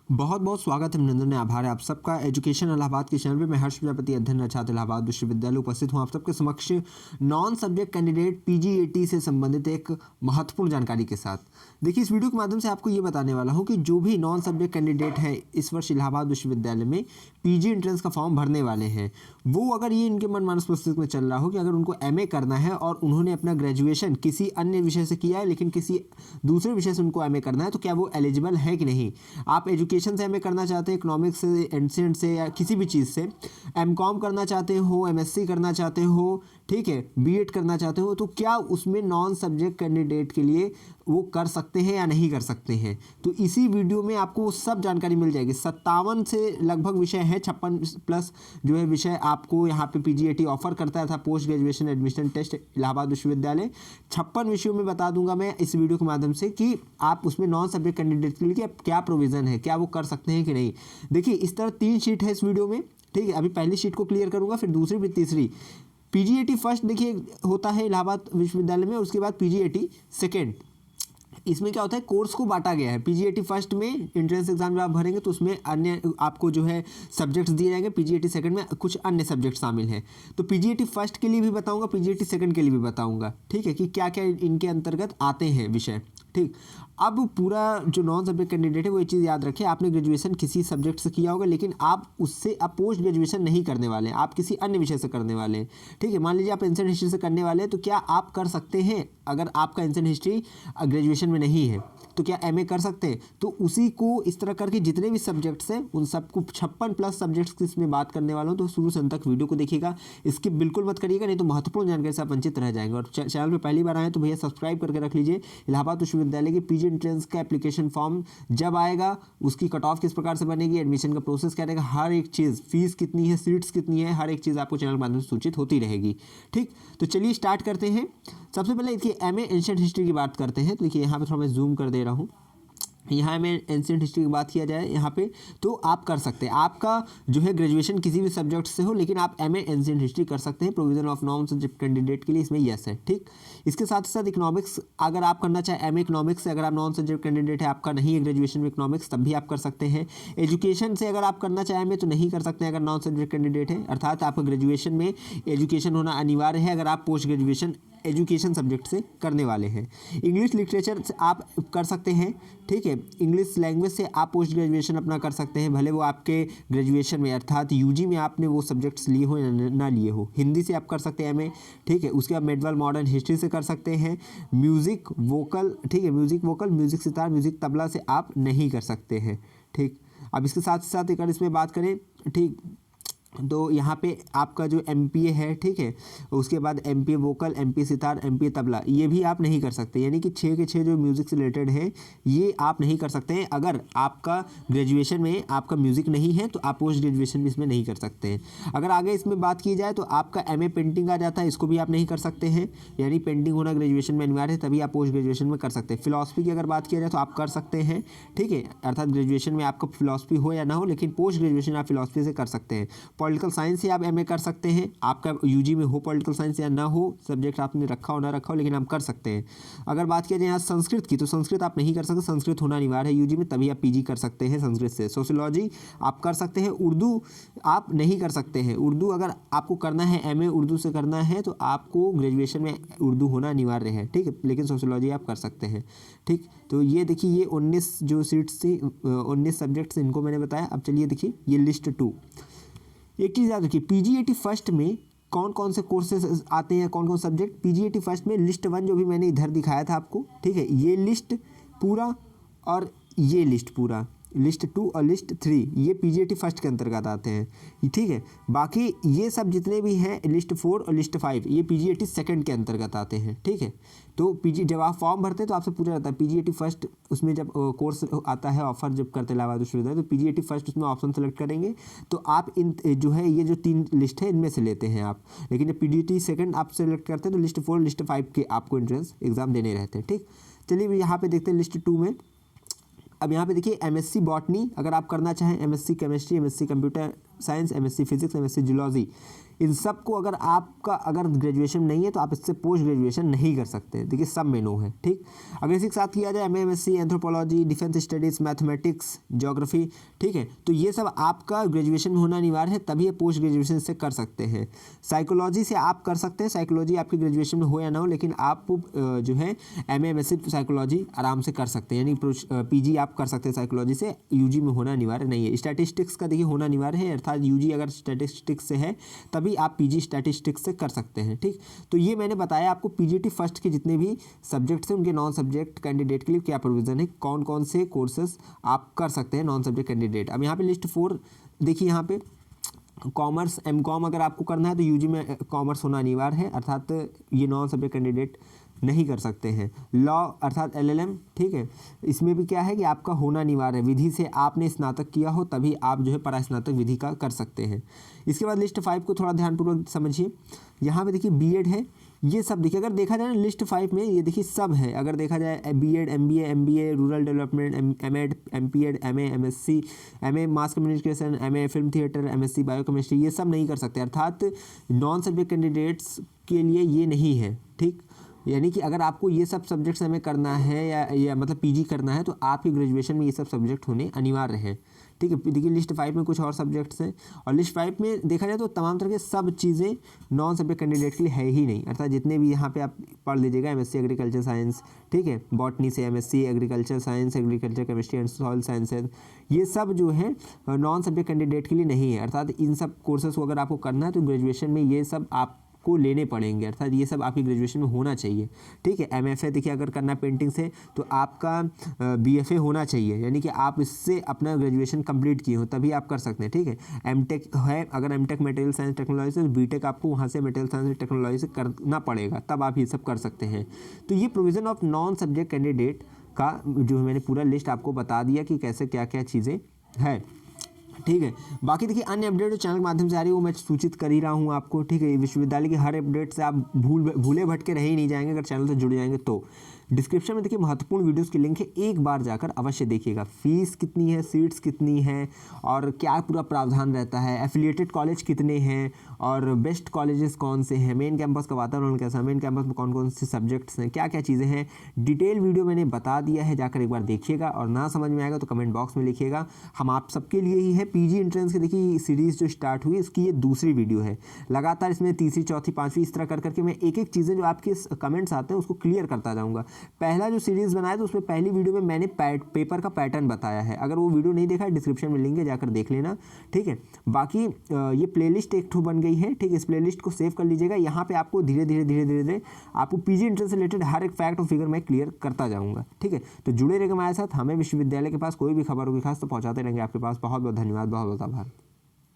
बहुत बहुत स्वागत है, अभिनंदन है, आभार है आप सबका एजुकेशन इलाहाबाद के चैनल पे। मैं हर्ष प्रजापति, अध्ययन छात्र इलाहाबाद विश्वविद्यालय उपस्थित हूँ आप सबके समक्ष नॉन सब्जेक्ट कैंडिडेट पीजीएटी से संबंधित एक महत्वपूर्ण जानकारी के साथ। देखिए, इस वीडियो के माध्यम से आपको ये बताने वाला हूँ कि जो भी नॉन सब्जेक्ट कैंडिडेट हैं इस वर्ष इलाहाबाद विश्वविद्यालय में पीजी एंट्रेंस का फॉर्म भरने वाले हैं, वो अगर ये इनके मन मानस मस्तिष्क में चल रहा हो कि अगर उनको एमए करना है और उन्होंने अपना ग्रेजुएशन किसी अन्य विषय से किया है लेकिन किसी दूसरे विषय से उनको एमए करना है, तो क्या वो एलिजिबल है कि नहीं। आप एजुकेशन से एमए करना चाहते हैं, इकोनॉमिक्स से, एंशिएंट से या किसी भी चीज़ से, एमकॉम करना चाहते हो, एमएससी करना चाहते हो, ठीक है, बीएड करना चाहते हो, तो क्या उसमें नॉन सब्जेक्ट कैंडिडेट के लिए वो कर सकते हैं या नहीं कर सकते हैं। तो इसी वीडियो में आपको सब जानकारी मिल जाएगी। 57 से लगभग विषय है, 56 प्लस जो है विषय आपको यहाँ पे पीजीएटी ऑफर करता था, post graduation admission test Allahabad विश्वविद्यालय। 56 विषयों में बता दूंगा मैं इस वीडियो के माध्यम से कि आप उसमें नॉन सब्जेक्ट कैंडिडेट के लिए क्या प्रोविज़न है, क्या वो कर सकते हैं कि नहीं। देखिए, इस तरह 3 शीट है इस वीडियो में, ठीक है। अभी पहली शीट को क्लियर करूँगा, फिर दूसरी, फिर तीसरी। पीजीएटी फर्स्ट देखिए होता है इलाहाबाद विश्वविद्यालय में, उसके बाद पीजीएटी सेकेंड। इसमें क्या होता है, कोर्स को बांटा गया है। पीजीएटी फर्स्ट में एंट्रेंस एग्जाम जब आप भरेंगे तो उसमें अन्य आपको जो है सब्जेक्ट्स दिए जाएंगे, पीजीएटी सेकंड में कुछ अन्य सब्जेक्ट शामिल हैं। तो पीजीएटी फर्स्ट के लिए भी बताऊंगा, पीजीएटी सेकंड के लिए भी बताऊंगा, ठीक है, कि क्या क्या इनके अंतर्गत आते हैं विषय, ठीक। अब पूरा जो नॉन सब्जेक्ट कैंडिडेट है वो ये चीज़ याद रखें, आपने ग्रेजुएशन किसी सब्जेक्ट से किया होगा लेकिन आप उससे आप पोस्ट ग्रेजुएशन नहीं करने वाले हैं, आप किसी अन्य विषय से करने वाले हैं, ठीक है। मान लीजिए आप एंशिएंट हिस्ट्री से करने वाले हैं, तो क्या आप कर सकते हैं, अगर आपका एंशिएंट हिस्ट्री ग्रेजुएशन में नहीं है तो क्या एमए कर सकते हैं। तो उसी को इस तरह करके जितने भी सब्जेक्ट्स हैं उन सबको 56 प्लस सब्जेक्ट्स की इसमें बात करने वाला हूँ, तो शुरू से अंत तक वीडियो को देखिएगा, इसकी बिल्कुल मत करिएगा, नहीं तो महत्वपूर्ण जानकारी से आप वंचित रह जाएंगे। और चैनल पर पहली बार आए तो भैया सब्सक्राइब करके रख लीजिए। इलाहाबाद विश्वविद्यालय की पीजी एंट्रेंस का एप्लीकेशन फॉर्म जब आएगा, उसकी कट ऑफ किस प्रकार से बनेगी, एडमिशन का प्रोसेस क्या रहेगा, हर एक चीज़, फीस कितनी है, सीट्स कितनी है, हर एक चीज़ आपको चैनल के माध्यम से सूचित होती रहेगी, ठीक। तो चलिए स्टार्ट करते हैं। सबसे पहले देखिए एमए एंशिएंट हिस्ट्री की बात करते हैं। तो देखिए यहाँ पे थोड़ा मैं जूम कर दे रहा हूँ, यहाँ में एंशिएंट हिस्ट्री की बात किया जाए यहाँ पे, तो आप कर सकते हैं। आपका जो है ग्रेजुएशन किसी भी सब्जेक्ट से हो लेकिन आप एमए एंशिएंट हिस्ट्री कर सकते हैं। Provision of non subject candidate के लिए इसमें यस है, ठीक। इसके साथ साथ इकोनॉमिक्स अगर आप करना चाहें, एमए इकोनॉमिक्स से अगर आप नॉन सब्जेक्ट कैंडिडेट है, आपका नहीं है ग्रेजुएशन में इकोनॉमिक्स, तब भी आप कर सकते हैं। एजुकेशन से अगर आप करना चाहें में तो नहीं कर सकते हैं अगर नॉन सब्जेक्ट कैंडिडेट है, अर्थात आपका ग्रेजुएशन में एजुकेशन होना अनिवार्य है अगर आप पोस्ट ग्रेजुएशन एजुकेशन सब्जेक्ट से करने वाले हैं। इंग्लिश लिटरेचर से आप कर सकते हैं, ठीक है। इंग्लिश लैंग्वेज से आप पोस्ट ग्रेजुएशन अपना कर सकते हैं, भले वो आपके ग्रेजुएशन में अर्थात यूजी में आपने वो सब्जेक्ट्स लिए हो या ना लिए हो। हिंदी से आप कर सकते हैं एमए, ठीक है। उसके बाद मेडवल मॉडर्न हिस्ट्री से कर सकते हैं। म्यूज़िक वोकल, ठीक है, music vocal, music sitar, music tabla से आप नहीं कर सकते हैं, ठीक। अब इसके साथ साथ अगर इसमें बात करें, ठीक, तो यहाँ पे आपका जो एमपीए है, ठीक है, उसके बाद MPa vocal, MPa sitar, MPa tabla, ये भी आप नहीं कर सकते। यानी कि 6 के 6 जो म्यूज़िक से रिलेटेड है ये आप नहीं कर सकते हैं। अगर आपका ग्रेजुएशन में आपका म्यूज़िक नहीं है तो आप पोस्ट ग्रेजुएशन भी इसमें नहीं कर सकते हैं। अगर आगे इसमें बात की जाए तो आपका एमए पेंटिंग आ जाता है, इसको भी आप नहीं कर सकते हैं, यानी पेंटिंग होना ग्रेजुएशन में अनिवार्य है, तभी आप पोस्ट ग्रेजुएशन में कर सकते हैं। फिलॉसफी की अगर बात किया जाए तो आप कर सकते हैं, ठीक है, अर्थात ग्रेजुएशन में आपका फिलॉसफी हो या ना हो लेकिन पोस्ट ग्रेजुएशन आप फिलॉसफी से कर सकते हैं। पॉलिटिकल साइंस से आप एमए कर सकते हैं, आपका यूजी में हो पॉलिटिकल साइंस या ना हो, सब्जेक्ट आपने रखा हो ना रखा हो, लेकिन आप कर सकते हैं। अगर बात किया जाए यहाँ संस्कृत की, तो संस्कृत आप नहीं कर सकते, संस्कृत होना अनिवार्य है यूजी में, तभी आप पीजी कर सकते हैं संस्कृत से। सोशियोलॉजी आप कर सकते हैं, उर्दू आप नहीं कर सकते हैं। उर्दू अगर आपको करना है, एमए उर्दू से करना है तो आपको ग्रेजुएशन में उर्दू होना अनिवार्य है, ठीक है, लेकिन सोशियोलॉजी आप कर सकते हैं, ठीक। तो ये देखिए ये 19 जो सीट्स थी, 19 सब्जेक्ट्स इनको मैंने बताया। अब चलिए देखिए ये लिस्ट 2। एक चीज़ याद रखिए, पीजीएटी फर्स्ट में कौन कौन से कोर्सेज आते हैं, कौन कौन सब्जेक्ट। पीजीएटी फर्स्ट में लिस्ट 1 जो भी मैंने इधर दिखाया था आपको, ठीक है, ये लिस्ट पूरा और ये लिस्ट पूरा, लिस्ट 2 और लिस्ट 3 ये पीजीएटी फर्स्ट के अंतर्गत आते हैं, ठीक है। बाकी ये सब जितने भी हैं लिस्ट 4 और लिस्ट 5 ये पीजीएटी सेकंड के अंतर्गत आते हैं, ठीक है। तो पीजी जब आप फॉर्म भरते हैं तो आपसे पूछा जाता है पीजीएटी फर्स्ट, उसमें जब कोर्स आता है ऑफर जब करते हैं इलाहाबाद विश्वविद्यालय, तो पीजीएटी फर्स्ट उसमें ऑप्शन सेलेक्ट करेंगे तो आप इन जो है ये जो 3 लिस्ट है इनमें से लेते हैं आप। लेकिन जब पीजीएटी सेकंड आप सेलेक्ट करते हैं तो लिस्ट 4 लिस्ट 5 के आपको एंट्रेंस एग्जाम देने रहते हैं, ठीक। चलिए यहाँ पे देखते हैं लिस्ट 2 में। अब यहाँ पे देखिए एमएससी बॉटनी अगर आप करना चाहें, MSc chemistry, MSc computer science, MSc physics, MSc zoology, इन सब को अगर आपका अगर ग्रेजुएशन नहीं है तो आप इससे पोस्ट ग्रेजुएशन नहीं कर सकते। देखिए सब में नो है, ठीक। अगर इसी के साथ किया जाए MSc anthropology, defence studies, mathematics, geography, ठीक है, तो ये सब आपका ग्रेजुएशन में होना अनिवार्य है, तभी ये पोस्ट ग्रेजुएशन से कर सकते हैं। साइकोलॉजी से आप कर सकते हैं, साइकोलॉजी आपकी ग्रेजुएशन में हो या ना हो, लेकिन आप जो है एमएससी साइकोलॉजी आराम से कर सकते हैं, यानी पीजी आप कर सकते हैं साइकोलॉजी से, यूजी में होना अनिवार्य नहीं है। स्टैटिस्टिक्स का देखिए होना अनिवार्य है, अर्थात यूजी अगर स्टैटिस्टिक्स से है तभी आप पीजी स्टैटिस्टिक्स से कर सकते हैं, ठीक। तो ये मैंने बताया आपको पीजीटी फर्स्ट के जितने भी सब्जेक्ट्स हैं उनके नॉन सब्जेक्ट कैंडिडेट के लिए क्या प्रोविज़न है, कौन कौन से कोर्सेज आप कर सकते हैं नॉन सब्जेक्ट कैंडिडेट। अब यहाँ पे लिस्ट 4 देखिए, यहाँ पे कॉमर्स, एमकॉम अगर आपको करना है तो यूजी में कॉमर्स होना अनिवार्य है, अर्थात ये नॉन सब्जेक्ट कैंडिडेट नहीं कर सकते हैं। लॉ अर्थात एलएलएम, ठीक है, इसमें भी क्या है कि आपका होना अनिवार्य है, विधि से आपने स्नातक किया हो तभी आप जो है परास्नातक विधि का कर सकते हैं। इसके बाद लिस्ट 5 को थोड़ा ध्यानपूर्वक समझिए। यहाँ पे देखिए बीएड है, ये सब देखिए, अगर देखा जाए ना लिस्ट 5 में ये देखिए सब है। अगर देखा जाए BEd, MBA, rural development, MEd, MPEd, MA, MSc, MA mass communication, MA film theatre, MSc biochemistry, ये सब नहीं कर सकते, अर्थात नॉन सब्जेक्ट कैंडिडेट्स के लिए ये नहीं है, ठीक। यानी कि अगर आपको ये सब सब्जेक्ट्स हमें करना है या मतलब पीजी करना है तो आपकी ग्रेजुएशन में ये सब सब्जेक्ट होने अनिवार्य है, ठीक है। देखिए लिस्ट 5 में कुछ और सब्जेक्ट्स हैं, और लिस्ट 5 में देखा जाए तो तमाम तरह के सब चीज़ें नॉन सब्जेक्ट कैंडिडेट के लिए है ही नहीं, अर्थात जितने भी यहाँ पे आप पढ़ लीजिएगा, एमएससी एग्रीकल्चर साइंस, ठीक है, बॉटनी से MSc agriculture science, agriculture chemistry and soil sciences, ये सब जो है नॉन सब्जेक्ट कैंडिडेट के लिए नहीं है, अर्थात इन सब कोर्सेज को अगर आपको करना है तो ग्रेजुएशन में ये सब आप को लेने पड़ेंगे, अर्थात ये सब आपकी ग्रेजुएशन में होना चाहिए, ठीक है। एमएफए देखिए अगर करना है पेंटिंग से तो आपका बीएफए होना चाहिए, यानी कि आप इससे अपना ग्रेजुएशन कंप्लीट किए हो तभी आप कर सकते हैं, ठीक है। एमटेक है, अगर एमटेक मटेरियल साइंस टेक्नोलॉजी से, बीटेक आपको वहाँ से मटेरियल साइंस टेक्नोलॉजी से करना पड़ेगा, तब आप ये सब कर सकते हैं। तो ये provision of non subject candidate का जो मैंने पूरा लिस्ट आपको बता दिया कि कैसे क्या क्या चीज़ें है, ठीक है। बाकी देखिए अन्य अपडेट जो चैनल के माध्यम से आ रही है वो मैं सूचित कर ही रहा हूँ आपको, ठीक है। विश्वविद्यालय की हर अपडेट से आप भूले भटके रह ही नहीं जाएंगे अगर चैनल से जुड़ जाएंगे तो। डिस्क्रिप्शन में देखिए महत्वपूर्ण वीडियोस की लिंक है, एक बार जाकर अवश्य देखिएगा। फीस कितनी है, सीट्स कितनी है और क्या पूरा प्रावधान रहता है, एफिलिएटेड कॉलेज कितने हैं और बेस्ट कॉलेजेस कौन से हैं, मेन कैंपस का वातावरण कैसा है, मेन कैंपस में कौन कौन से सब्जेक्ट्स हैं, क्या क्या चीज़ें हैं, डिटेल वीडियो मैंने बता दिया है, जाकर एक बार देखिएगा। और ना समझ में आएगा तो कमेंट बॉक्स में लिखिएगा, हम आप सबके लिए ही है। पीजी एंट्रेंस की देखिए सीरीज़ जो स्टार्ट हुई इसकी ये दूसरी वीडियो है, लगातार इसमें तीसरी, चौथी, पाँचवीं इस तरह कर करके मैं एक एक चीज़ें जो आपके कमेंट्स आते हैं उसको क्लियर करता जाऊँगा। पहला जो सीरीज़ बनाया तो उसमें पहली वीडियो में मैंने पेपर का पैटर्न बताया है, अगर वो वीडियो नहीं देखा है डिस्क्रिप्शन में लिंक है, जाकर देख लेना, ठीक है। बाकी ये प्लेलिस्ट एक ठो बन गई है, ठीक है, इस प्लेलिस्ट को सेव कर लीजिएगा। यहाँ पे आपको धीरे धीरे आपको पीजी एंट्रेंस से रिलेटेड हर एक फैक्ट और फिगर मैं क्लियर करता जाऊँगा, ठीक है। तो जुड़े रहेगा हमारे साथ, हमें विश्वविद्यालय के पास कोई भी खबर होगी खास तो पहुँचाते रहेंगे आपके पास। बहुत बहुत धन्यवाद, बहुत बहुत आभार।